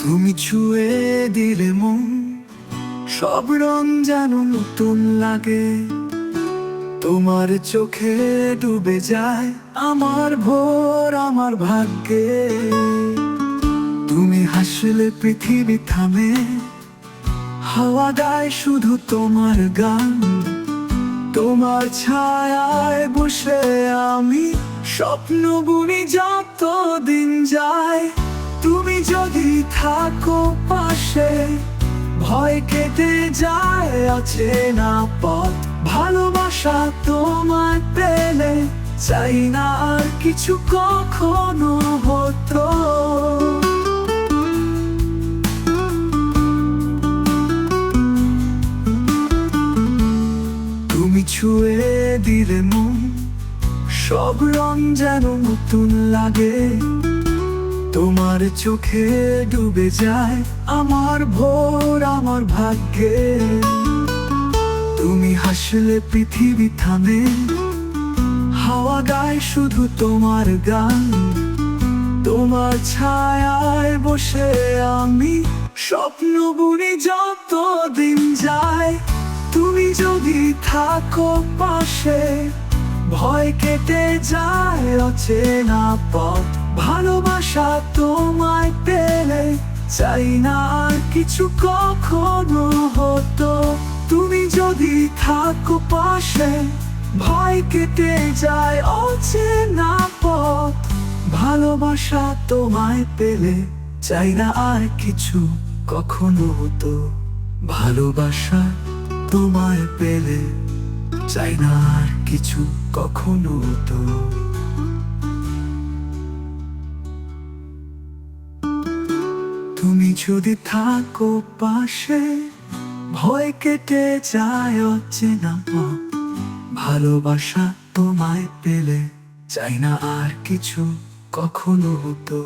তুমি ছুঁয়ে দিলে মন, সব রং যেন নতুন লাগে। তোমার চোখে ডুবে যায় আমার ভোর, আমার ভাগ্যে। তুমি হাসলে পৃথিবী থামে, হাওয়া গায় শুধু তোমার গান। তোমার ছায়ায় বসে আমি স্বপ্ন বুনি যত দিন যায়। তুমি যদি থাকো পাশে, ভয় কেটে যায় অচেনা পথ। ভালোবাসা তোমায় পেলে, চাই না আর কিছু কখনো হতো। তুমি ছুঁয়ে দিলে মন, সব রং যেন নতুন লাগে। তোমার চোখে ডুবে যায় আমার ভোর, আমার ভাগ্যে। তুমি হাসলে পৃথিবী থামে, হাওয়া গায় শুধু তোমার গান। তোমার ছায়ায় বসে আমি স্বপ্ন বুনি যত দিন যায়। তুমি যদি থাকো পাশে, ভয় কেটে যায় অচেনা পথ। ভালোবাসা তোমায় পেলে, চাই না আর কিছু কখনো হতো। তুমি যদি থাকো পাশে, ভয় কেটে যায় অচেনা পথ। ভালোবাসা তোমায় পেলে, চাই না আর কিছু কখনো হতো। ভালোবাসা তোমায় পেলে, চাই না আর কিছু কখনো হতো। তুমি যদি থাকো পাশে, ভয় কেটে যায় অচেনা পথ। ভালোবাসা তোমায় পেলে, চাই না আর কিছু কখনো হতো।